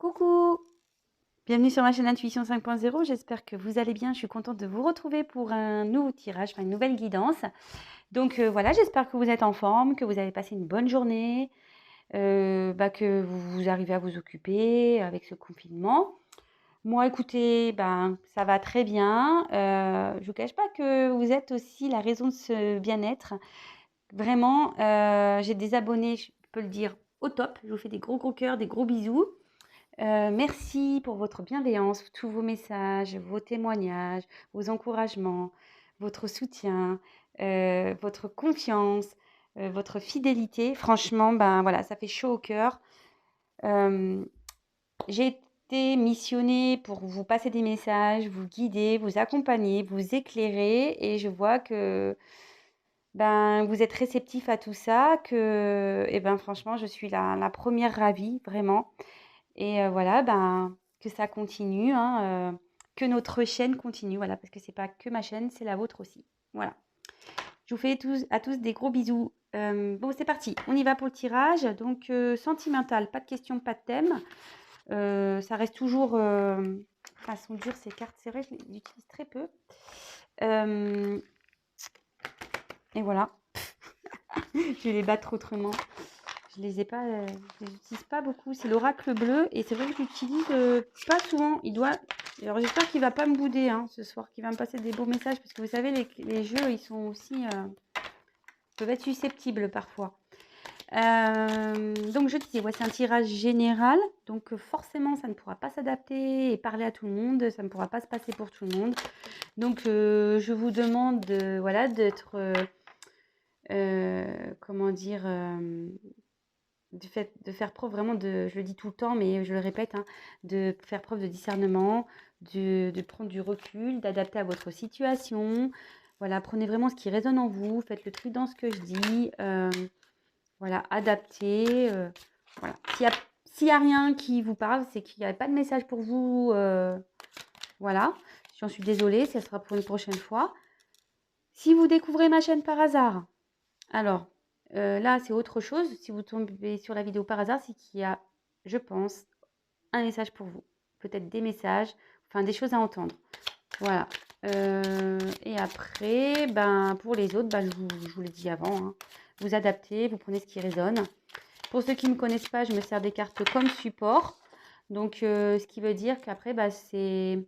Coucou, bienvenue sur ma chaîne Intuition 5.0, j'espère que vous allez bien, je suis contente de vous retrouver pour un nouveau tirage, enfin une nouvelle guidance. Donc voilà, j'espère que vous êtes en forme, que vous avez passé une bonne journée, que vous arrivez à vous occuper avec ce confinement. Moi écoutez, ça va très bien, je ne vous cache pas que vous êtes aussi la raison de ce bien-être. Vraiment, j'ai des abonnés, je peux le dire, au top, je vous fais des gros gros cœurs, des gros bisous. Merci pour votre bienveillance, tous vos messages, vos témoignages, vos encouragements, votre soutien, votre confiance, votre fidélité. Franchement, voilà, ça fait chaud au cœur. Hem, j'ai été missionnée pour vous passer des messages, vous guider, vous accompagner, vous éclairer et je vois que, vous êtes réceptifs à tout ça, que franchement, je suis la 1re ravie, vraiment. Et voilà, que ça continue, hein, que notre chaîne continue, voilà, parce que c'est pas que ma chaîne, c'est la vôtre aussi. Voilà. Je vous fais à tous des gros bisous. Bon, c'est parti, on y va pour le tirage. Donc, sentimental, pas de questions, pas de thème. Ça reste toujours... elles sont dures ces cartes, c'est vrai, je les utilise très peu. Et voilà, je vais les battre autrement. Je les ai pas, je les utilise pas beaucoup. C'est l'oracle bleu et c'est vrai que je l'utilise pas souvent. Alors j'espère qu'il va pas me bouder hein, ce soir, qu'il va me passer des beaux messages parce que vous savez les jeux ils sont aussi peuvent être susceptibles parfois. Donc je disais ouais c'est un tirage général donc forcément ça ne pourra pas s'adapter et parler à tout le monde. Ça ne pourra pas se passer pour tout le monde. Donc je vous demande voilà d'être comment dire de faire preuve vraiment je le dis tout le temps, mais je le répète, hein, de faire preuve de discernement, de prendre du recul, d'adapter à votre situation. Voilà, prenez vraiment ce qui résonne en vous, faites le tri dans ce que je dis. Voilà, adaptez. Voilà. S'il y a rien qui vous parle, c'est qu'il n'y a pas de message pour vous. Voilà, j'en suis désolée, ça sera pour une prochaine fois. Si vous découvrez ma chaîne par hasard, alors, là, c'est autre chose. Si vous tombez sur la vidéo par hasard, c'est qu'il y a, je pense, un message pour vous. Peut-être des messages, enfin des choses à entendre. Voilà. Et après, pour les autres, je vous l'ai dit avant, hein, vous adaptez, vous prenez ce qui résonne. Pour ceux qui ne me connaissent pas, je me sers des cartes comme support. Donc, ce qui veut dire qu'après, c'est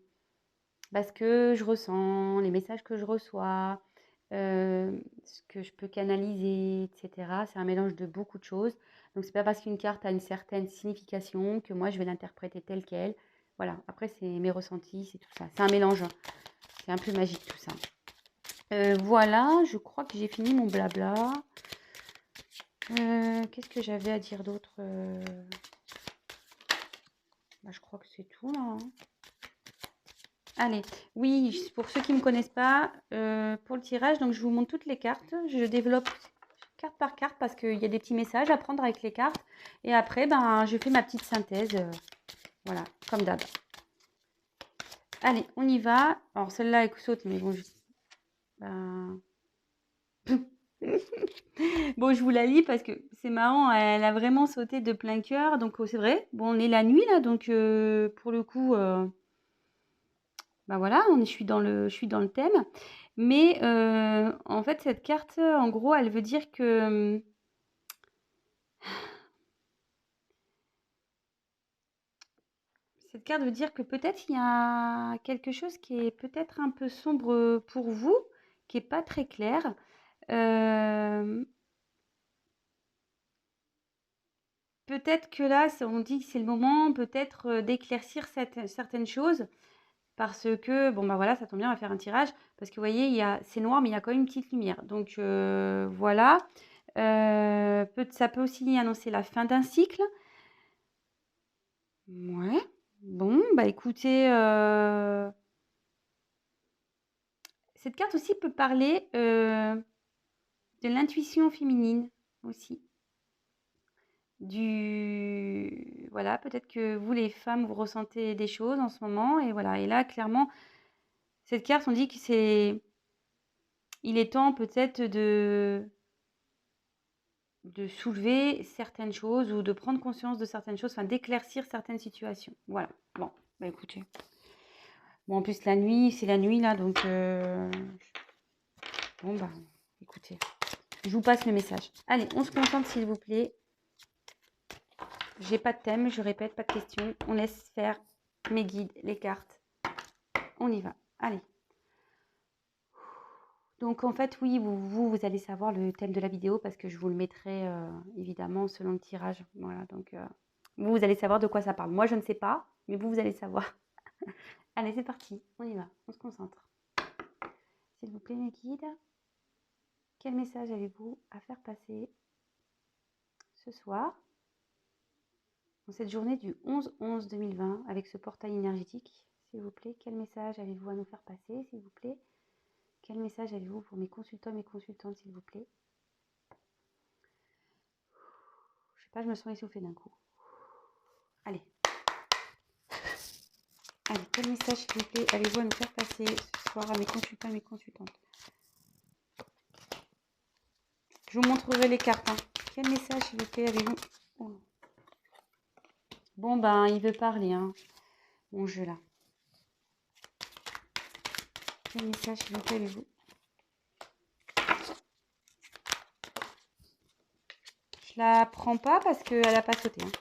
ce que je ressens, les messages que je reçois, ce que je peux canaliser, et cetera. C'est un mélange de beaucoup de choses. Donc, c'est pas parce qu'une carte a une certaine signification que moi, je vais l'interpréter telle qu'elle. Voilà, après, c'est mes ressentis, c'est tout ça. C'est un mélange. C'est un peu magique tout ça. Voilà, je crois que j'ai fini mon blabla. Qu'est-ce que j'avais à dire d'autre je crois que c'est tout là, hein. Allez, oui, pour ceux qui ne me connaissent pas, pour le tirage, donc je vous montre toutes les cartes. Je développe carte par carte parce qu'il y a des petits messages à prendre avec les cartes. Et après, je fais ma petite synthèse. Voilà, comme d'hab. Allez, on y va. Alors celle-là, elle saute, mais bon, bon, je vous la lis parce que c'est marrant, elle a vraiment sauté de plein cœur. Donc c'est vrai, bon, on est la nuit là, donc pour le coup... voilà, je suis dans le thème. Mais en fait, cette carte, en gros, elle veut dire que cette carte veut dire que peut-être il y a quelque chose qui est peut-être un peu sombre pour vous, qui est pas très clair. Peut-être que là, on dit que c'est le moment peut-être d'éclaircir certaines choses. Parce que, bon, voilà, ça tombe bien, on va faire un tirage. Parce que vous voyez, c'est noir, mais il y a quand même une petite lumière. Donc, voilà. Ça peut aussi annoncer la fin d'un cycle. Ouais. Bon, écoutez, cette carte aussi peut parler de l'intuition féminine aussi. Voilà, peut-être que vous, les femmes, vous ressentez des choses en ce moment. Et voilà. Et là, clairement, cette carte, on dit que il est temps peut-être de soulever certaines choses ou de prendre conscience de certaines choses, enfin d'éclaircir certaines situations. Voilà. Bon, bah écoutez. Bon, en plus la nuit, c'est la nuit là, donc bon bah écoutez, je vous passe le message. Allez, on se concentre s'il vous plaît. J'ai pas de thème, je répète, pas de questions. On laisse faire mes guides, les cartes. On y va. Allez. Donc en fait, oui, vous allez savoir le thème de la vidéo parce que je vous le mettrai évidemment selon le tirage. Voilà, donc vous allez savoir de quoi ça parle. Moi, je ne sais pas, mais vous allez savoir. Allez, c'est parti, on y va, on se concentre. S'il vous plaît, mes guides, quel message avez-vous à faire passer ce soir, dans cette journée du 11-11-2020, avec ce portail énergétique? S'il vous plaît, quel message avez-vous à nous faire passer, s'il vous plaît? Quel message avez-vous pour mes consultants et mes consultantes, s'il vous plaît? Je sais pas, je me sens essoufflée d'un coup. Allez. Allez, quel message, s'il vous plaît, avez-vous à nous faire passer ce soir à mes consultants et mes consultantes? Je vous montrerai les cartes. Hein. Quel message, s'il vous plaît, avez-vous? Oh. Bon, ben, il veut parler, hein. Mon jeu, là. Quel message, s'il vous plaît, avez-vous? Je la prends pas parce qu'elle n'a pas sauté. Hein.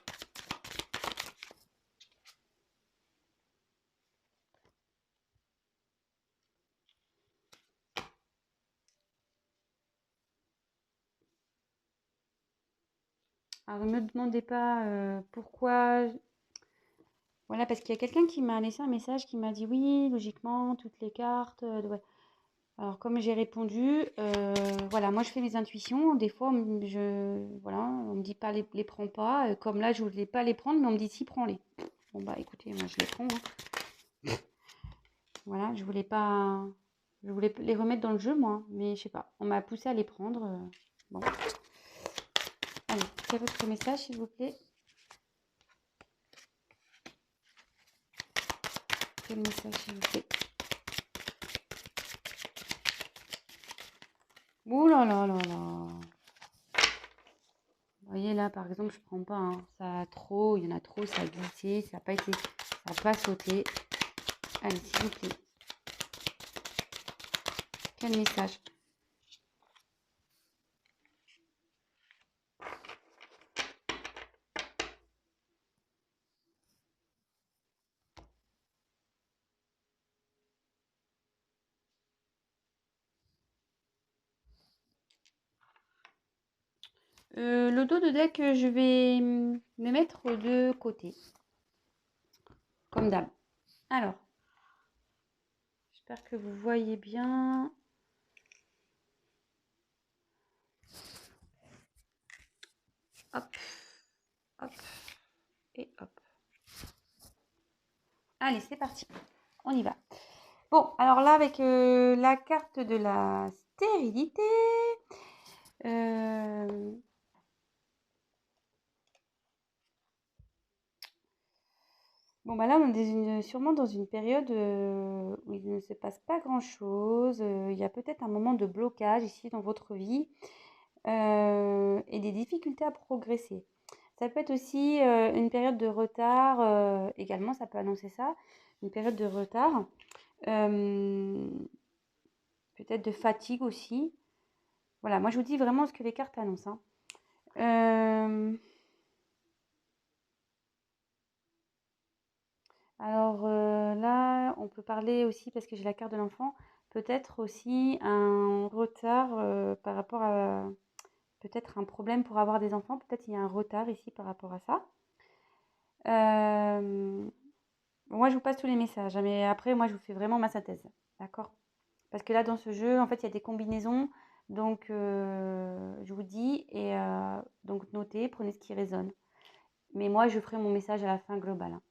Alors, ne me demandez pas pourquoi. Voilà, parce qu'il y a quelqu'un qui m'a laissé un message qui m'a dit oui, logiquement, toutes les cartes. Alors, comme j'ai répondu, voilà, moi je fais mes intuitions. Des fois, voilà, on me dit pas les prends pas. Comme là, je voulais pas les prendre, mais on me dit si, prends-les. Bon, bah écoutez, moi je les prends. Hein. Voilà, je voulais pas. Je voulais les remettre dans le jeu, moi, mais je sais pas. On m'a poussé à les prendre. Bon. Allez, quel est votre message, s'il vous plaît? Quel message, s'il vous plaît? Ouh là là là là. Vous voyez là, par exemple, je prends pas. Hein. Ça a trop, il y en a trop, ça a glissé, ça n'a pas été, ça n'a pas sauté. Allez, s'il vous plaît. Quel message? Le dos de deck, je vais me mettre de côté, comme d'hab. Alors, j'espère que vous voyez bien. Hop, hop et hop. Allez, c'est parti. On y va. Bon, alors là, avec la carte de la stérilité, bon, bah là, on est sûrement dans une période où il ne se passe pas grand-chose. Il y a peut-être un moment de blocage ici dans votre vie et des difficultés à progresser. Ça peut être aussi une période de retard, également, ça peut annoncer ça, une période de retard, peut-être de fatigue aussi. Voilà, moi je vous dis vraiment ce que les cartes annoncent. Hein. Alors là, on peut parler aussi, parce que j'ai la carte de l'enfant, peut-être aussi un retard par rapport à peut-être un problème pour avoir des enfants. Peut-être il y a un retard ici par rapport à ça. Moi, je vous passe tous les messages, hein, mais après, moi, je vous fais vraiment ma synthèse. D'accord? Parce que là, dans ce jeu, en fait, il y a des combinaisons. Donc, je vous dis, et donc notez, prenez ce qui résonne. Mais moi, je ferai mon message à la fin global. Hein.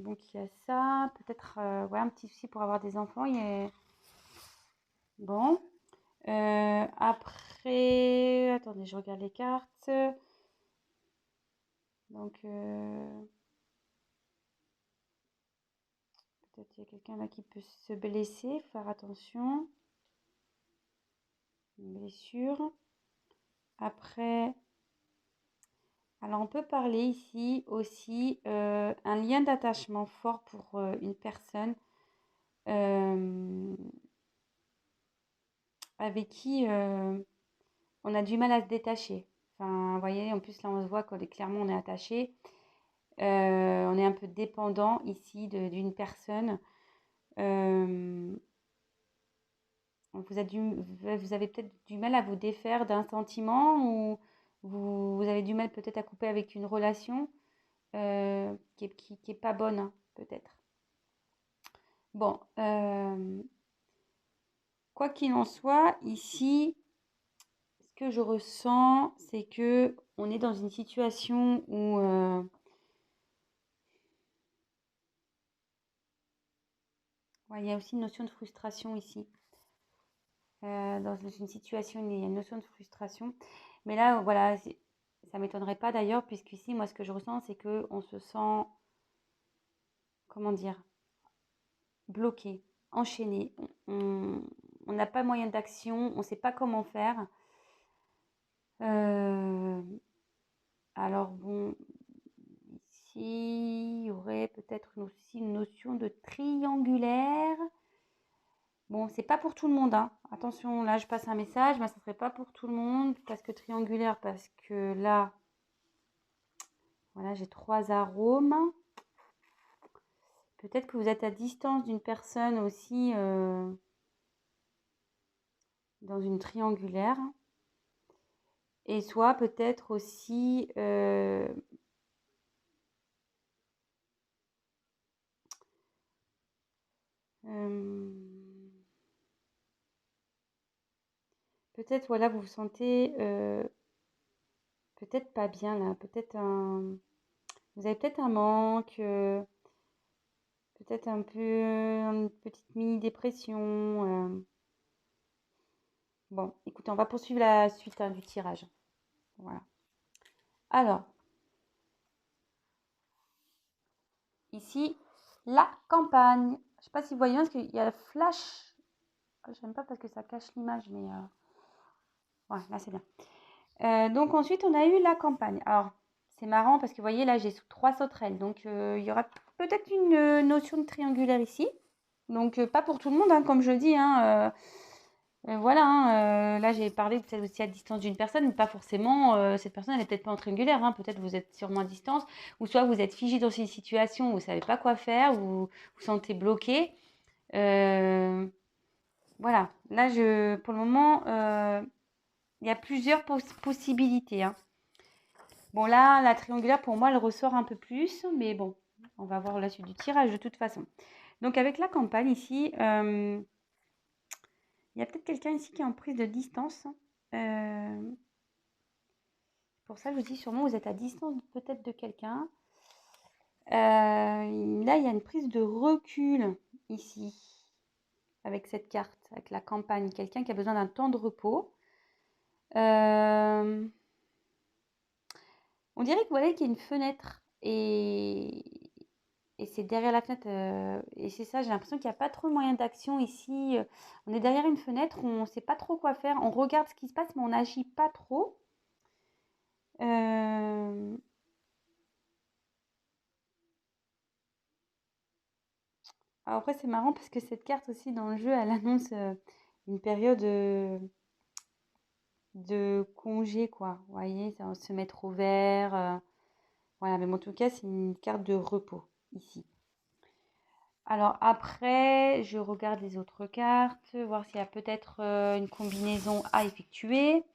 Donc il y a ça, peut-être ouais, un petit souci pour avoir des enfants. Bon. Après, attendez, je regarde les cartes. Donc peut-être il y a quelqu'un là qui peut se blesser, faire attention. Une blessure. Après, alors on peut parler ici aussi un lien d'attachement fort pour une personne avec qui on a du mal à se détacher. Enfin, vous voyez, en plus là on se voit clairement on est attaché. On est un peu dépendant ici d'une personne. Euh, vous avez peut-être du mal à vous défaire d'un sentiment ou vous avez du mal peut-être à couper avec une relation qui est pas bonne, hein, peut-être. Bon, quoi qu'il en soit, ici, ce que je ressens, c'est que on est dans une situation où ouais, il y a aussi une notion de frustration ici. Dans une situation où il y a une notion de frustration. Mais là, voilà, ça m'étonnerait pas d'ailleurs, puisqu'ici, moi, ce que je ressens, c'est que on se sent, comment dire, bloqué, enchaîné. On n'a pas moyen d'action, on ne sait pas comment faire. Euh, alors bon, ici, il y aurait peut-être aussi une notion de triangulaire. Bon, c'est pas pour tout le monde, hein. Attention, là, je passe un message, mais ça serait pas pour tout le monde, parce que triangulaire, parce que là, voilà, j'ai 3 arômes. Peut-être que vous êtes à distance d'une personne aussi dans une triangulaire. Et soit peut-être aussi peut-être voilà, vous vous sentez peut-être pas bien là, vous avez peut-être un manque, peut-être un peu une petite mini-dépression. Bon, écoutez, on va poursuivre la suite hein, du tirage. Voilà. Alors, ici, la campagne. Je ne sais pas si vous voyez, parce qu'il y a le flash. J'aime pas parce que ça cache l'image, mais ouais, là c'est bien. Donc ensuite, on a eu la campagne. Alors, c'est marrant parce que vous voyez, là, j'ai 3 sauterelles. Donc, il y aura peut-être une notion de triangulaire ici. Donc, pas pour tout le monde, hein, comme je dis. Hein, voilà, hein, là, j'ai parlé peut-être aussi à distance d'une personne, mais pas forcément. Cette personne, elle n'est peut-être pas en triangulaire. Hein, peut-être vous êtes sûrement à distance. Ou soit vous êtes figé dans une situation où vous ne savez pas quoi faire, où vous vous sentez bloqué. Voilà, là, pour le moment, il y a plusieurs possibilités. Hein. Bon, là, la triangulaire, pour moi, elle ressort un peu plus, mais bon, on va voir la suite du tirage de toute façon. Donc, avec la campagne ici, il y a peut-être quelqu'un ici qui est en prise de distance. Pour ça, je vous dis, sûrement, vous êtes à distance peut-être de quelqu'un. Là, il y a une prise de recul ici, avec cette carte, avec la campagne. Quelqu'un qui a besoin d'un temps de repos. On dirait que voilà qu'il y a une fenêtre et c'est derrière la fenêtre. Et c'est ça, j'ai l'impression qu'il n'y a pas trop de moyen d'action ici. On est derrière une fenêtre, on ne sait pas trop quoi faire. On regarde ce qui se passe, mais on n'agit pas trop. Alors après, c'est marrant parce que cette carte aussi dans le jeu, elle annonce une période de congé, quoi. Vous voyez, ça va se mettre au vert. Voilà, mais en tout cas, c'est une carte de repos ici. Alors après, je regarde les autres cartes, voir s'il y a peut-être une combinaison à effectuer.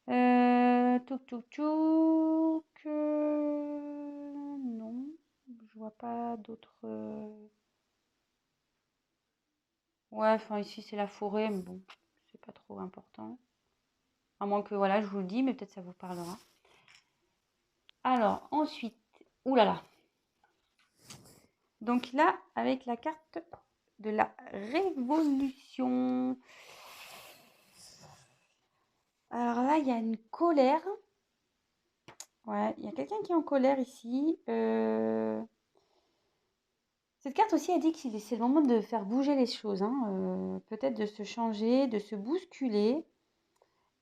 Touk touk touk. Non, je vois pas d'autres. Ouais, enfin ici c'est la forêt, mais bon, c'est pas trop important. À moins que voilà, je vous le dis, mais peut-être ça vous parlera. Alors ensuite, oulala. Donc là, avec la carte de la révolution. Alors là, il y a une colère. Ouais, il y a quelqu'un qui est en colère ici. Cette carte aussi a dit que c'est le moment de faire bouger les choses, hein, peut-être de se changer, de se bousculer.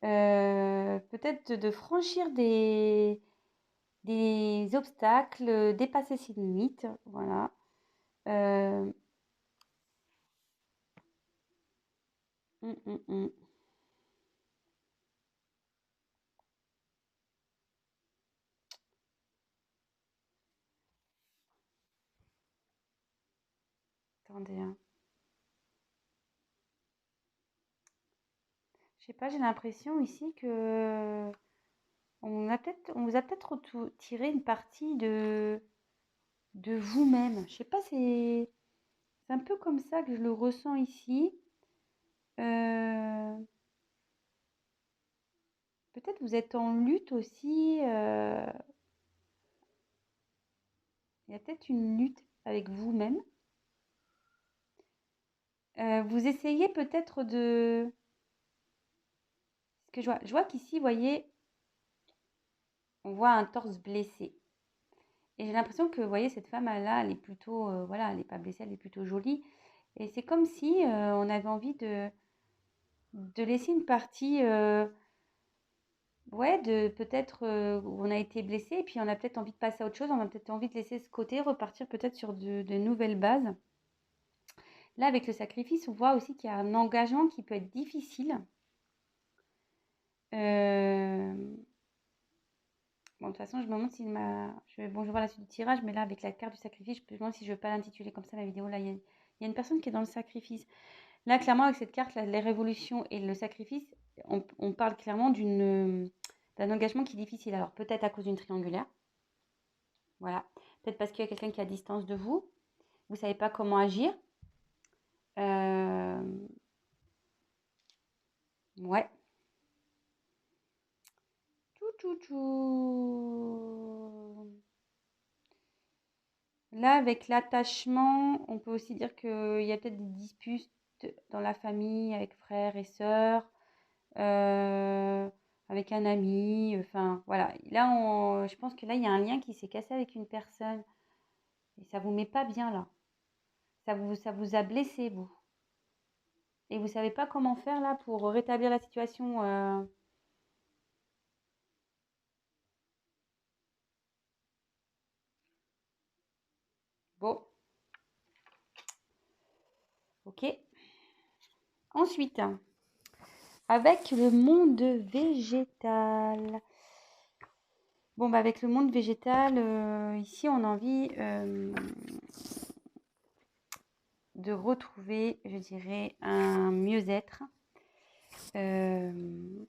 Peut-être de franchir des obstacles, dépasser ses limites, voilà. Euh, hum, hum, hum. Attendez, hein. Je sais pas, j'ai l'impression ici que on vous a peut-être tiré une partie de vous-même. Je sais pas, c'est un peu comme ça que je le ressens ici. Euh, Peut-être vous êtes en lutte aussi. Il y a peut-être une lutte avec vous-même. Vous essayez peut-être de... Ce que je vois qu'ici, vous voyez, on voit un torse blessé. Et j'ai l'impression que, vous voyez, cette femme-là, elle est plutôt... voilà, elle n'est pas blessée, elle est plutôt jolie. Et c'est comme si on avait envie de laisser une partie... ouais, de peut-être où on a été blessé, et puis on a peut-être envie de passer à autre chose, on a peut-être envie de laisser ce côté, repartir peut-être sur de nouvelles bases. Là, avec le sacrifice, on voit aussi qu'il y a un engagement qui peut être difficile. Euh, Bon, de toute façon, je me demande s'il m'a. Bon, je vais voir la suite du tirage, mais là, avec la carte du sacrifice, je me demande si je ne veux pas l'intituler comme ça, la vidéo. Là, il y a une personne qui est dans le sacrifice. Là, clairement, avec cette carte, là, les révolutions et le sacrifice, on parle clairement d'un engagement qui est difficile. Alors, peut-être à cause d'une triangulaire. Voilà. Peut-être parce qu'il y a quelqu'un qui est à distance de vous. Vous ne savez pas comment agir. Euh, Ouais. Tout, tout, tout. Là, avec l'attachement, on peut aussi dire qu'il y a peut-être des disputes dans la famille, avec frères et sœurs, euh, avec un ami. Enfin, voilà. Là, je pense que là, il y a un lien qui s'est cassé avec une personne. Et ça vous met pas bien là. Ça vous a blessé, vous. Et vous savez pas comment faire là pour rétablir la situation. Bon, ok. Ensuite, avec le monde végétal. Bon, bah avec le monde végétal, ici, on a envie de retrouver, je dirais, un mieux-être. Euh,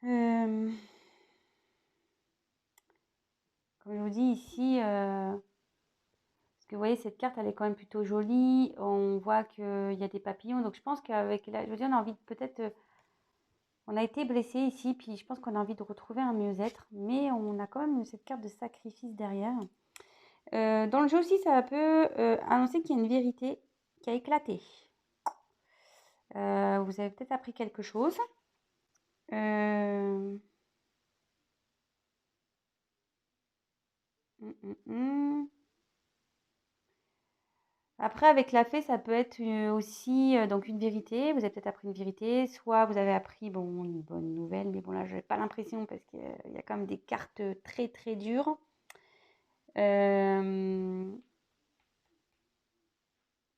euh, Comme je vous dis ici, parce que vous voyez, cette carte, elle est quand même plutôt jolie. On voit qu'il y a des papillons. Donc, je pense qu'avec je veux dire, on a envie de peut-être... on a été blessé ici, puis je pense qu'on a envie de retrouver un mieux-être. Mais on a quand même cette carte de sacrifice derrière. Dans le jeu aussi, ça peut annoncer qu'il y a une vérité qui a éclaté. Vous avez peut-être appris quelque chose. Euh, Après, avec la fée, ça peut être aussi donc une vérité. Vous avez peut-être appris une vérité, soit vous avez appris bon, une bonne nouvelle, mais bon là, je n'ai pas l'impression parce qu'il y a quand même des cartes très très dures. Euh,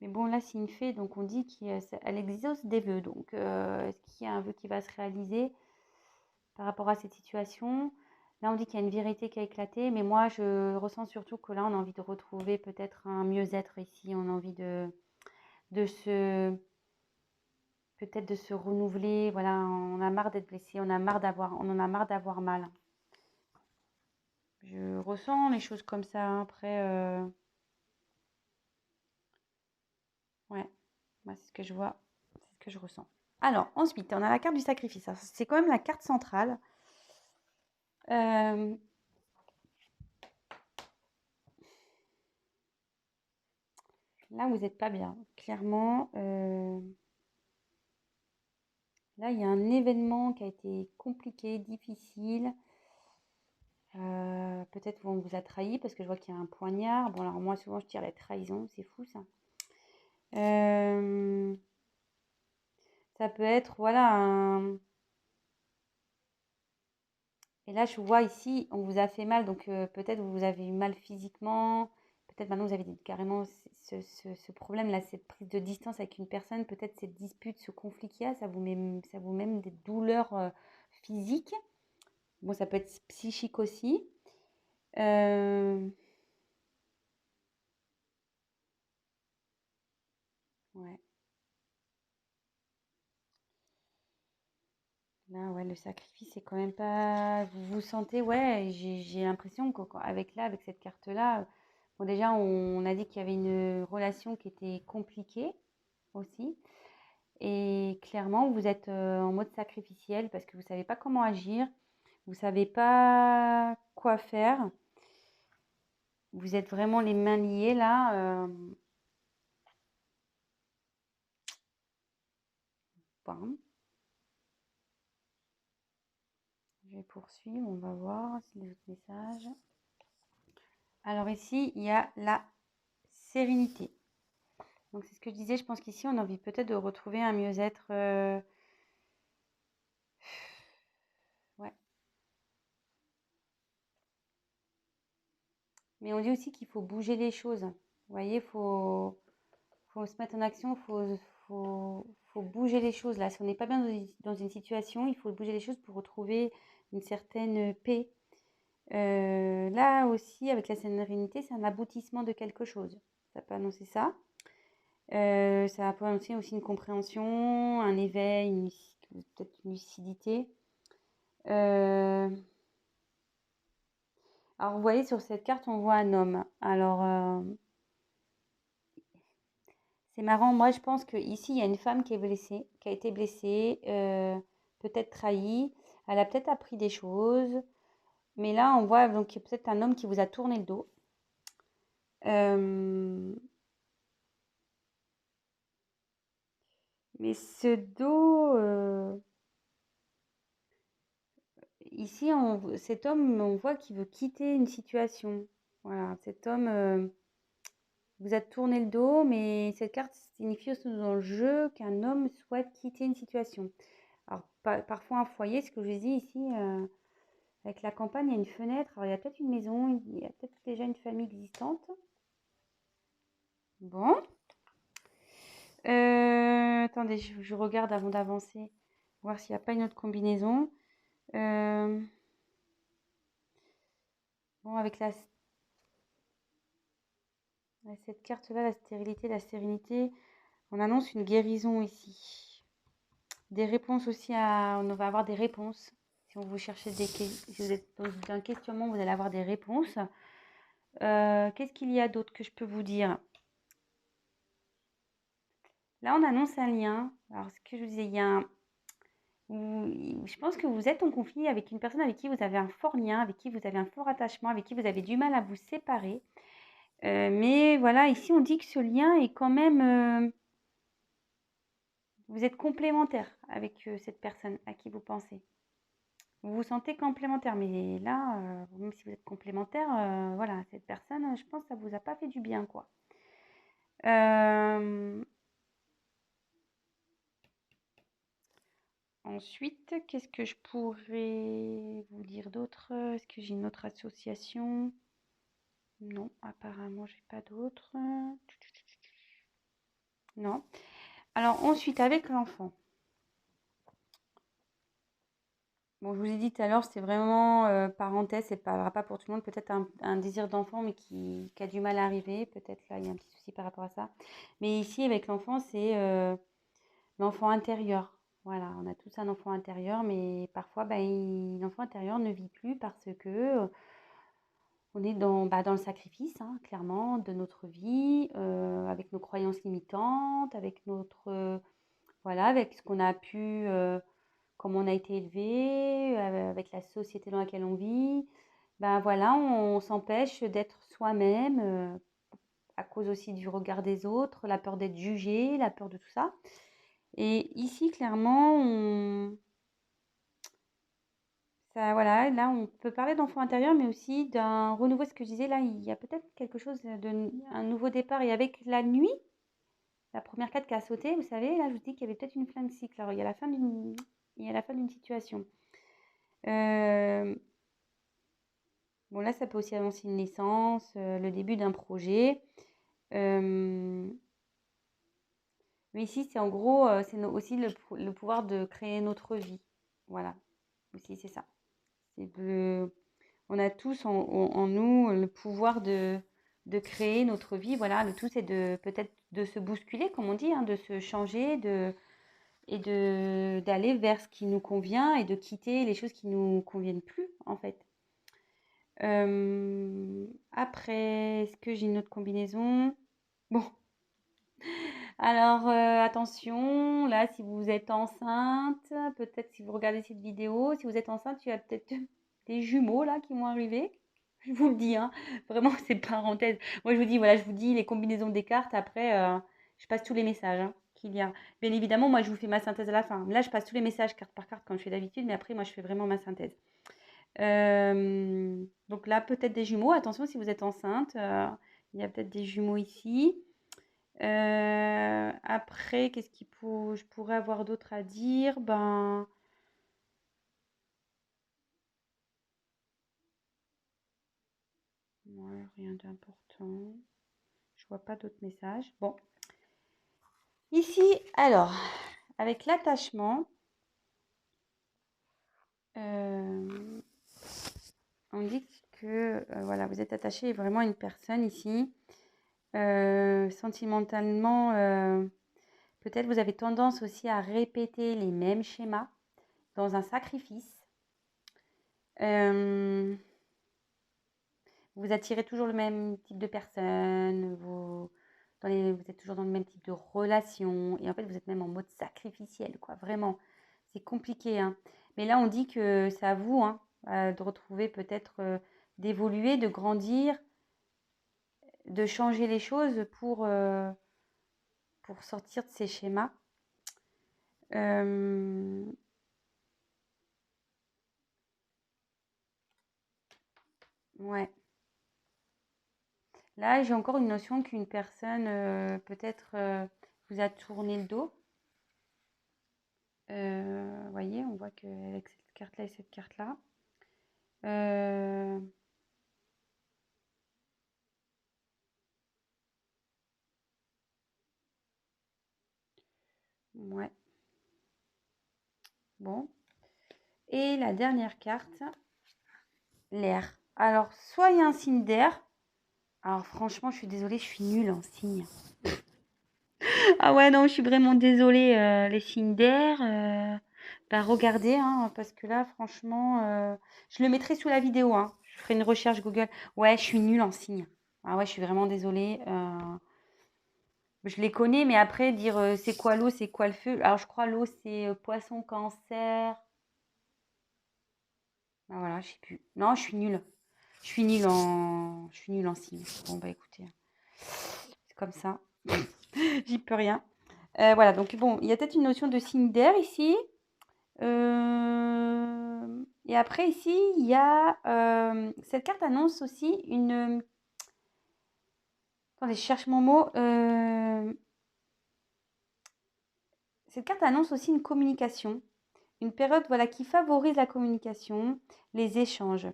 mais bon, là, c'est une fée, donc on dit qu'elle exauce des vœux. Donc, est-ce qu'il y a un vœu qui va se réaliser par rapport à cette situation? Là, on dit qu'il y a une vérité qui a éclaté, mais moi, je ressens surtout que là, on a envie de retrouver peut-être un mieux-être ici. On a envie de se peut-être de se renouveler. Voilà, on a marre d'être blessé, on en a marre d'avoir mal. Je ressens les choses comme ça. Hein. Après, ouais, moi, c'est ce que je vois, c'est ce que je ressens. Alors, ensuite, on a la carte du sacrifice. C'est quand même la carte centrale. Euh, Là, vous n'êtes pas bien. Clairement, là, il y a un événement qui a été compliqué, difficile. Peut-être qu'on vous a trahi parce que je vois qu'il y a un poignard. Bon, alors moi, souvent, je tire la trahison. C'est fou, ça. Euh, ça peut être, voilà, et là, je vois ici, on vous a fait mal, donc peut-être vous avez eu mal physiquement, peut-être maintenant vous avez carrément ce problème-là, cette prise de distance avec une personne, peut-être cette dispute, ce conflit qu'il y a, ça vous met des douleurs physiques. Bon, ça peut être psychique aussi. Euh, ouais. Là, ouais, le sacrifice, c'est quand même pas. Vous vous sentez, ouais, j'ai l'impression qu'avec avec cette carte-là, bon, déjà, on a dit qu'il y avait une relation qui était compliquée aussi. Et clairement, vous êtes en mode sacrificiel parce que vous savez pas comment agir, vous savez pas quoi faire. Vous êtes vraiment les mains liées là. Bon, je vais poursuivre, on va voir si les autres messages. Alors ici, il y a la sérénité. Donc c'est ce que je disais, je pense qu'ici on a envie peut-être de retrouver un mieux-être. Ouais. Mais on dit aussi qu'il faut bouger les choses. Vous voyez, faut se mettre en action, faut bouger les choses. Là, si on n'est pas bien dans une situation, il faut bouger les choses pour retrouver une certaine paix. Là aussi, avec la sérénité, c'est un aboutissement de quelque chose. Ça peut annoncer ça. Ça peut annoncer aussi une compréhension, un éveil, peut-être une lucidité. Euh, alors, vous voyez, sur cette carte, on voit un homme. Alors, c'est marrant. Moi, je pense qu'ici, il y a une femme qui est blessée, qui a été blessée, peut-être trahie. Elle a peut-être appris des choses. Mais là, on voit donc peut-être un homme qui vous a tourné le dos. Euh, mais ce dos, ici, cet homme, on voit qu'il veut quitter une situation. Voilà, cet homme vous a tourné le dos, mais cette carte signifie aussi dans le jeu qu'un homme souhaite quitter une situation. Alors, parfois un foyer, ce que je dis ici, avec la campagne, il y a une fenêtre. Alors, il y a peut-être une maison, il y a peut-être déjà une famille existante. Bon. Attendez, je regarde avant d'avancer, voir s'il n'y a pas une autre combinaison. Euh, bon, avec cette carte-là, la stérilité, la sérénité, on annonce une guérison ici. Des réponses aussi on va avoir des réponses. Si vous cherchez si vous êtes dans un questionnement, vous allez avoir des réponses. Qu'est-ce qu'il y a d'autre que je peux vous dire? Là, on annonce un lien. Alors, ce que je vous disais, il y a je pense que vous êtes en conflit avec une personne avec qui vous avez un fort lien, avec qui vous avez un fort attachement, avec qui vous avez du mal à vous séparer. Mais voilà, ici, on dit que ce lien est quand même... vous êtes complémentaire avec cette personne à qui vous pensez. Vous vous sentez complémentaire, mais là, même si vous êtes complémentaire, voilà, cette personne, je pense que ça vous a pas fait du bien, quoi. Euh, Ensuite, qu'est-ce que je pourrais vous dire d'autre? Est-ce que j'ai une autre association? Non, apparemment, j'ai pas d'autre. Non. Alors ensuite, avec l'enfant. Bon, je vous ai dit tout à l'heure, c'est vraiment parenthèse, c'est pas pour tout le monde. Peut-être un désir d'enfant, mais qui a du mal à arriver. Peut-être là, il y a un petit souci par rapport à ça. Mais ici, avec l'enfant, c'est l'enfant intérieur. Voilà, on a tous un enfant intérieur, mais parfois, l'enfant intérieur ne vit plus parce que on est dans le sacrifice, hein, clairement, de notre vie, avec nos croyances limitantes, avec voilà, avec ce qu'on a pu, comment on a été élevé, avec la société dans laquelle on vit. Ben voilà, on s'empêche d'être soi-même, à cause aussi du regard des autres, la peur d'être jugé, la peur de tout ça. Et ici, clairement, ça, voilà, là, on peut parler d'enfant intérieur, mais aussi d'un renouveau. Ce que je disais, là, il y a peut-être quelque chose un nouveau départ. Et avec la nuit, la première carte qui a sauté, vous savez, là, je vous dis qu'il y avait peut-être une fin de cycle. Alors, il y a la fin d'une situation. Bon, là, ça peut aussi annoncer une naissance, le début d'un projet. Mais ici, c'est en gros, c'est aussi le pouvoir de créer notre vie. Voilà, aussi, c'est ça. On a tous en nous le pouvoir de créer notre vie. Voilà, le tout, c'est peut-être de se bousculer, comme on dit, hein, de se changer, d'aller vers ce qui nous convient et de quitter les choses qui nous conviennent plus, en fait. Après, est-ce que j'ai une autre combinaison? Bon, alors attention, là, si vous êtes enceinte, peut-être si vous regardez cette vidéo, si vous êtes enceinte, il y a peut-être des jumeaux là qui vont arriver. Je vous le dis, hein, vraiment, c'est parenthèse. Moi, je vous dis, voilà, je vous dis les combinaisons des cartes. Après, je passe tous les messages qu'il y a. Bien évidemment, moi, je vous fais ma synthèse à la fin. Là, je passe tous les messages carte par carte comme je fais d'habitude, mais après, moi, je fais vraiment ma synthèse. Donc là, peut-être des jumeaux. Attention, si vous êtes enceinte, il y a peut-être des jumeaux ici. Après, je pourrais avoir d'autre à dire? Ben, ouais, rien d'important. Je vois pas d'autres messages. Bon, ici, alors, avec l'attachement, on dit que voilà, vous êtes attaché vraiment à une personne ici. Sentimentalement, peut-être vous avez tendance aussi à répéter les mêmes schémas dans un sacrifice. Vous attirez toujours le même type de personne, vous êtes toujours dans le même type de relation, et en fait, vous êtes même en mode sacrificiel, quoi. Vraiment, c'est compliqué, hein. Mais là, on dit que c'est à vous, hein, de retrouver peut-être, d'évoluer, de grandir, de changer les choses pour sortir de ces schémas. Ouais. Là, j'ai encore une notion qu'une personne, peut-être, vous a tourné le dos. Voyez, on voit qu'avec cette carte-là et cette carte-là. Ouais. Bon. Et la dernière carte, l'air. Alors, soit il y a un signe d'air. Alors, franchement, je suis désolée, je suis nulle en signes. Ah ouais, non, je suis vraiment désolée. Les signes d'air, bah, regardez, hein, parce que là, franchement, je le mettrai sous la vidéo, hein. Je ferai une recherche Google. Ouais, je suis nulle en signes. Ah ouais, je suis vraiment désolée. Je les connais, mais après, dire c'est quoi l'eau, c'est quoi le feu. Alors, je crois l'eau, c'est poisson, cancer. Ah, voilà, je sais plus. Non, je suis nulle. Je suis nulle en signe. Bon, bah écoutez, c'est comme ça. J'y peux rien. Voilà, donc bon, il y a peut-être une notion de signe d'air ici. Et après, ici, il y a. Cette carte annonce aussi une. Attendez, je cherche mon mot. Cette carte annonce aussi une communication. Une période voilà, qui favorise la communication, les échanges.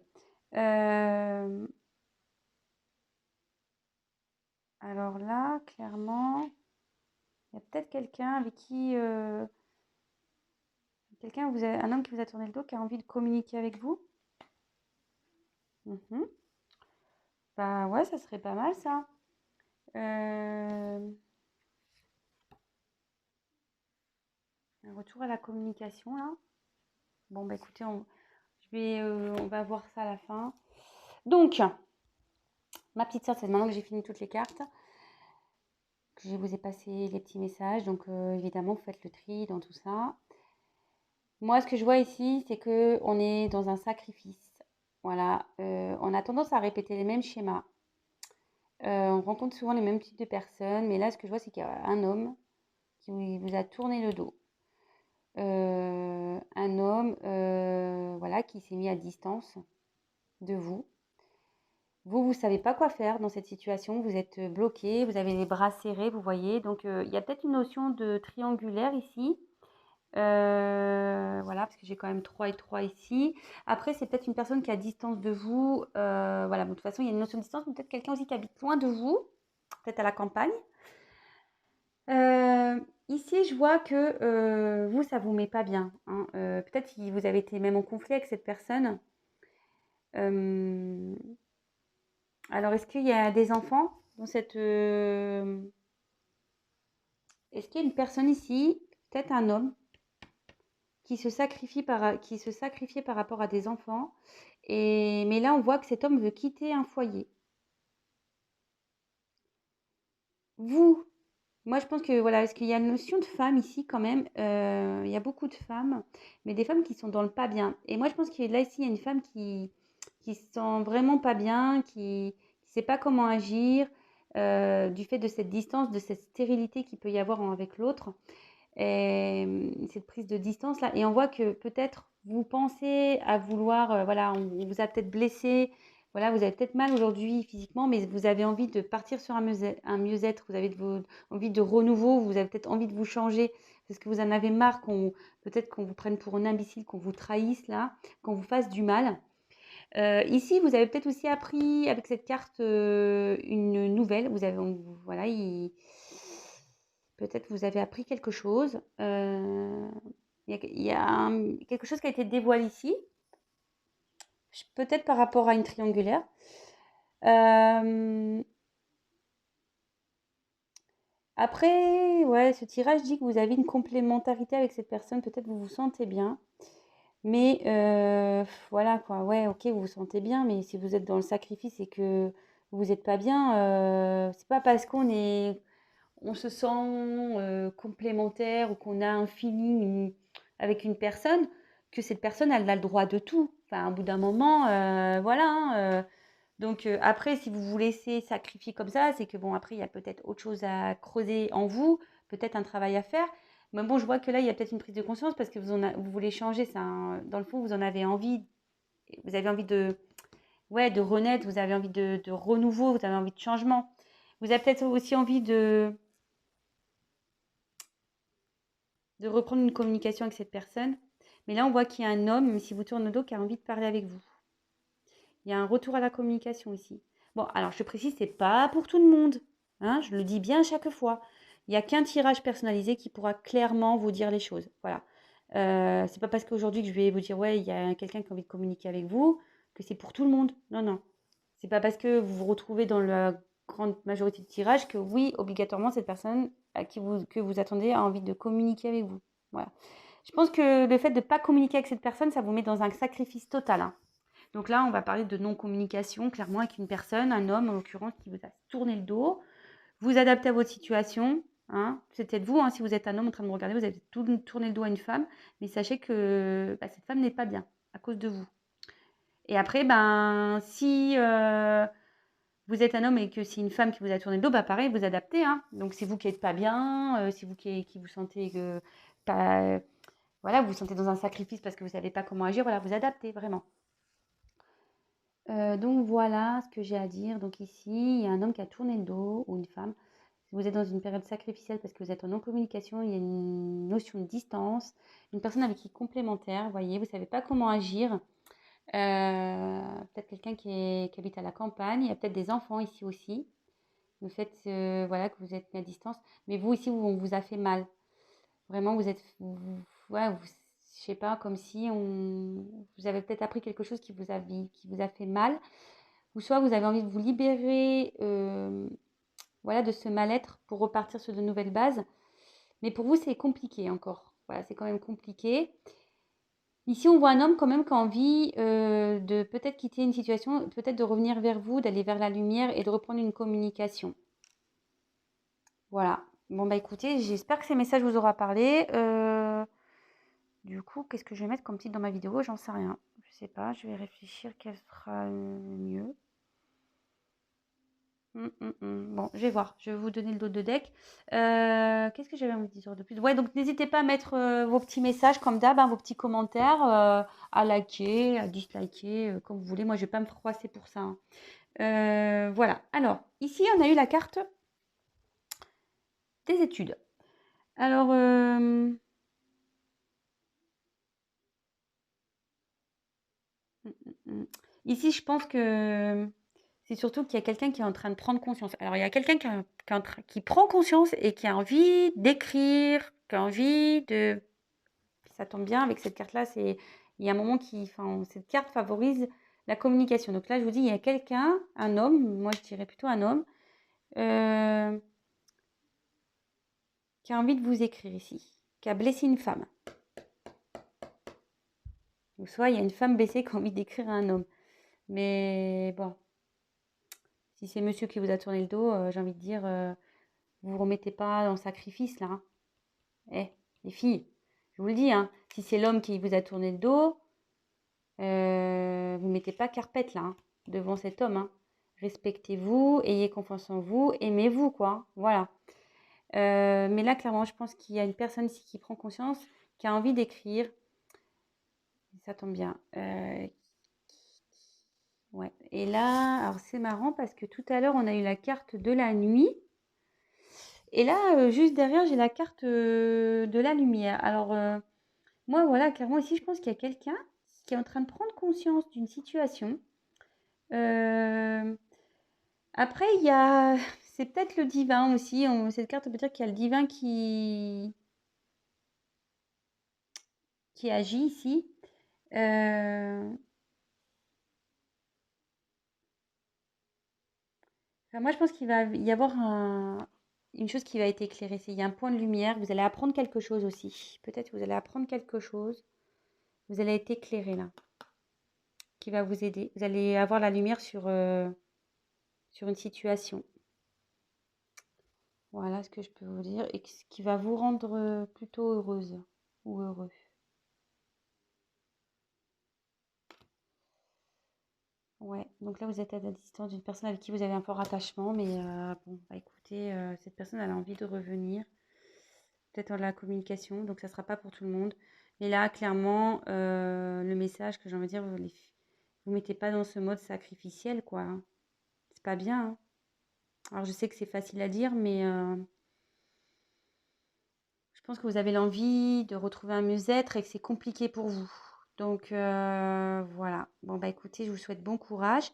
Alors là, clairement, il y a peut-être quelqu'un avec qui... un homme qui vous a tourné le dos, qui a envie de communiquer avec vous. Bah ouais, ça serait pas mal ça. Un retour à la communication là. Bon bah écoutez, on va voir ça à la fin. Donc, ma petite sœur, c'est maintenant que j'ai fini toutes les cartes, que je vous ai passé les petits messages. Donc évidemment, vous faites le tri dans tout ça. Moi, ce que je vois ici, c'est que on est dans un sacrifice. Voilà, on a tendance à répéter les mêmes schémas. On rencontre souvent les mêmes types de personnes, mais là, ce que je vois, c'est qu'il y a un homme qui vous a tourné le dos. Un homme, voilà, qui s'est mis à distance de vous. Vous ne savez pas quoi faire dans cette situation, vous êtes bloqué, vous avez les bras serrés, vous voyez. Donc, il y a peut-être une notion de triangulaire ici. Voilà, parce que j'ai quand même 3 et 3 ici. Après, c'est peut-être une personne qui est à distance de vous. Voilà, bon, de toute façon, il y a une notion de distance, mais peut-être quelqu'un aussi qui habite loin de vous, peut-être à la campagne. Ici, je vois que vous, ça vous met pas bien, hein. Peut-être que vous avez été même en conflit avec cette personne. Euh, alors, est-ce qu'il y a des enfants dans cette... est-ce qu'il y a une personne ici, peut-être un homme, qui se sacrifiait par rapport à des enfants. Mais là, on voit que cet homme veut quitter un foyer. Vous, moi, je pense que voilà, parce qu'il y a une notion de femme ici quand même. Il y a beaucoup de femmes, mais des femmes qui sont dans le pas bien. Et moi, je pense que là, ici, il y a une femme qui se sent vraiment pas bien, qui ne sait pas comment agir, du fait de cette distance, de cette stérilité qu'il peut y avoir avec l'autre. Et cette prise de distance là, et on voit que peut-être vous pensez à vouloir, voilà, on vous a peut-être blessé, voilà, vous avez peut-être mal aujourd'hui physiquement, mais vous avez envie de partir sur un mieux-être, vous avez envie de renouveau, vous avez peut-être envie de vous changer, parce que vous en avez marre peut-être qu'on vous prenne pour un imbécile, qu'on vous trahisse là, qu'on vous fasse du mal. Ici, vous avez peut-être aussi appris avec cette carte une nouvelle. Voilà, peut-être vous avez appris quelque chose. Il y a quelque chose qui a été dévoilé ici, peut-être par rapport à une triangulaire. Euh, Après, ouais, ce tirage dit que vous avez une complémentarité avec cette personne. Peut-être vous vous sentez bien. Mais voilà quoi, ouais, ok, vous vous sentez bien, mais si vous êtes dans le sacrifice et que vous n'êtes pas bien, c'est pas parce on se sent complémentaire ou qu'on a un feeling avec une personne que cette personne, elle a le droit de tout. Enfin, au bout d'un moment, voilà, hein, donc après, si vous vous laissez sacrifier comme ça, c'est que bon, après, il y a peut-être autre chose à creuser en vous, peut-être un travail à faire. Mais bon, je vois que là, il y a peut-être une prise de conscience parce que vous voulez changer. Dans le fond, vous en avez envie. Vous avez envie ouais, de renaître, vous avez envie de renouveau, vous avez envie de changement. Vous avez peut-être aussi envie de reprendre une communication avec cette personne. Mais là, on voit qu'il y a un homme, même si vous tournez le dos, qui a envie de parler avec vous. Il y a un retour à la communication ici. Bon, alors je précise, c'est pas pour tout le monde, hein, je le dis bien à chaque fois. Il n'y a qu'un tirage personnalisé qui pourra clairement vous dire les choses. Voilà. C'est pas parce qu'aujourd'hui que je vais vous dire ouais, il y a quelqu'un qui a envie de communiquer avec vous que c'est pour tout le monde. Non, non. C'est pas parce que vous vous retrouvez dans la grande majorité de tirages que oui, obligatoirement, cette personne que vous attendez a envie de communiquer avec vous. Voilà. Je pense que le fait de ne pas communiquer avec cette personne, ça vous met dans un sacrifice total, hein. Donc là, on va parler de non-communication, clairement, avec une personne, un homme en l'occurrence, qui vous a tourné le dos. Vous adaptez à votre situation, hein. C'est peut-être vous, hein, si vous êtes un homme en train de me regarder, vous avez tourné le dos à une femme, mais sachez que cette femme n'est pas bien à cause de vous. Et après, ben, si vous êtes un homme et que c'est une femme qui vous a tourné le dos, bah pareil, vous adaptez, hein. Donc c'est vous qui n'êtes pas bien, c'est vous qui vous sentez pas, voilà, vous vous sentez dans un sacrifice parce que vous ne savez pas comment agir, voilà, vous adaptez vraiment. Donc voilà ce que j'ai à dire. Donc ici, il y a un homme qui a tourné le dos ou une femme. Si vous êtes dans une période sacrificielle parce que vous êtes en non-communication, il y a une notion de distance, une personne avec qui complémentaire, vous voyez, vous ne savez pas comment agir. Peut-être quelqu'un qui habite à la campagne, il y a peut-être des enfants ici aussi. Le fait voilà, que vous êtes mis à distance. Mais vous ici, on vous a fait mal. Vraiment, ouais, je sais pas, comme si vous avez peut-être appris quelque chose qui vous a fait mal. Ou soit vous avez envie de vous libérer voilà, de ce mal-être pour repartir sur de nouvelles bases. Mais pour vous, c'est compliqué encore. Voilà, c'est quand même compliqué. Ici, on voit un homme quand même qui a envie de peut-être quitter une situation, peut-être de revenir vers vous, d'aller vers la lumière et de reprendre une communication. Voilà. Bon, bah écoutez, j'espère que ces messages vous auront parlé. Du coup, qu'est-ce que je vais mettre comme titre dans ma vidéo? J'en sais rien. Je sais pas, je vais réfléchir quel sera le mieux. Bon, je vais voir. Je vais vous donner le dos de deck. Qu'est-ce que j'avais envie de dire de plus? Ouais, donc n'hésitez pas à mettre vos petits messages comme d'hab, hein, vos petits commentaires, à liker, à disliker, comme vous voulez. Moi, je vais pas me froisser pour ça, hein. Voilà. Alors, ici, on a eu la carte des études. Alors, ici, je pense que c'est surtout qu'il y a quelqu'un qui est en train de prendre conscience. Alors, il y a quelqu'un qui prend conscience et qui a envie d'écrire, qui a envie de... Ça tombe bien avec cette carte-là, il y a un moment enfin, cette carte favorise la communication. Donc là, je vous dis, il y a quelqu'un, un homme, moi je dirais plutôt un homme, euh, qui a envie de vous écrire ici, qui a blessé une femme. Ou soit il y a une femme blessée qui a envie d'écrire à un homme. Mais bon, si c'est monsieur qui vous a tourné le dos, j'ai envie de dire, vous vous remettez pas dans le sacrifice là. Hein. Eh, les filles, je vous le dis, hein, si c'est l'homme qui vous a tourné le dos, vous mettez pas carpette là, hein, devant cet homme. Hein. Respectez-vous, ayez confiance en vous, aimez-vous, quoi. Voilà. Mais là, clairement, je pense qu'il y a une personne ici qui prend conscience, qui a envie d'écrire. Ça tombe bien. Ouais. Et là, alors c'est marrant parce que tout à l'heure, on a eu la carte de la nuit. Et là, juste derrière, j'ai la carte de la lumière. Alors, moi, voilà, clairement, ici, je pense qu'il y a quelqu'un qui est en train de prendre conscience d'une situation. Après, il y a... C'est peut-être le divin aussi. Cette carte peut dire qu'il y a le divin qui agit ici. Enfin, moi, je pense qu'il va y avoir une chose qui va être éclairée. Il y a un point de lumière. Vous allez apprendre quelque chose aussi. Peut-être que vous allez apprendre quelque chose. Vous allez être éclairé là, qui va vous aider. Vous allez avoir la lumière sur une situation. Voilà ce que je peux vous dire. Et ce qui va vous rendre plutôt heureuse ou heureux. Ouais, donc là, vous êtes à la distance d'une personne avec qui vous avez un fort attachement, mais bon, bah écoutez, cette personne, elle a envie de revenir, peut-être dans la communication, donc ça ne sera pas pour tout le monde. Mais là, clairement, le message que j'ai envie de dire, vous mettez pas dans ce mode sacrificiel, quoi. Hein. C'est pas bien. Hein. Alors, je sais que c'est facile à dire, mais je pense que vous avez l'envie de retrouver un mieux-être et que c'est compliqué pour vous. Donc, voilà. Bon, bah écoutez, je vous souhaite bon courage.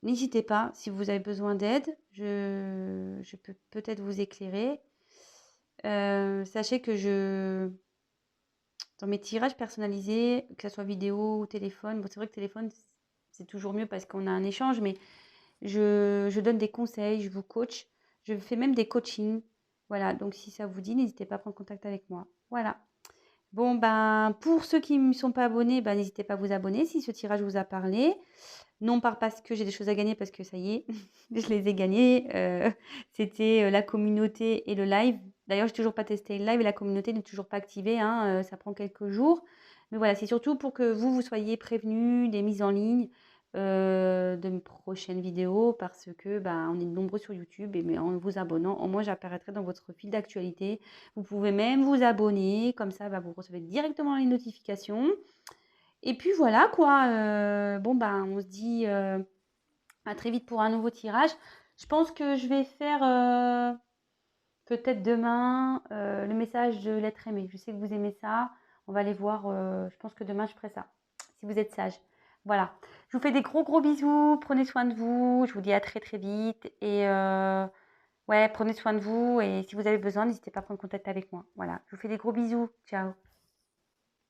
N'hésitez pas, si vous avez besoin d'aide, je peux peut-être vous éclairer. Sachez que dans mes tirages personnalisés, que ce soit vidéo ou téléphone, bon, c'est vrai que téléphone, c'est toujours mieux parce qu'on a un échange, mais je donne des conseils, je vous coach, je fais même des coachings. Voilà, donc si ça vous dit, n'hésitez pas à prendre contact avec moi. Voilà. Bon, ben, pour ceux qui ne sont pas abonnés, ben, n'hésitez pas à vous abonner si ce tirage vous a parlé. Non pas parce que j'ai des choses à gagner, parce que ça y est, je les ai gagnés. C'était la communauté et le live. D'ailleurs, je n'ai toujours pas testé le live et la communauté n'est toujours pas activée. Hein, ça prend quelques jours. Mais voilà, c'est surtout pour que vous soyez prévenus des mises en ligne de mes prochaines vidéos parce que on est nombreux sur YouTube et mais en vous abonnant, au moins j'apparaîtrai dans votre fil d'actualité. Vous pouvez même vous abonner, comme ça vous recevez directement les notifications. Et puis voilà quoi, bon on se dit à très vite pour un nouveau tirage. Je pense que je vais faire peut-être demain le message de l'être aimé. Je sais que vous aimez ça. On va aller voir. Je pense que demain je ferai ça. Si vous êtes sage. Voilà. Je vous fais des gros gros bisous. Prenez soin de vous. Je vous dis à très très vite. Et ouais, prenez soin de vous. Et si vous avez besoin, n'hésitez pas à prendre contact avec moi. Voilà. Je vous fais des gros bisous. Ciao.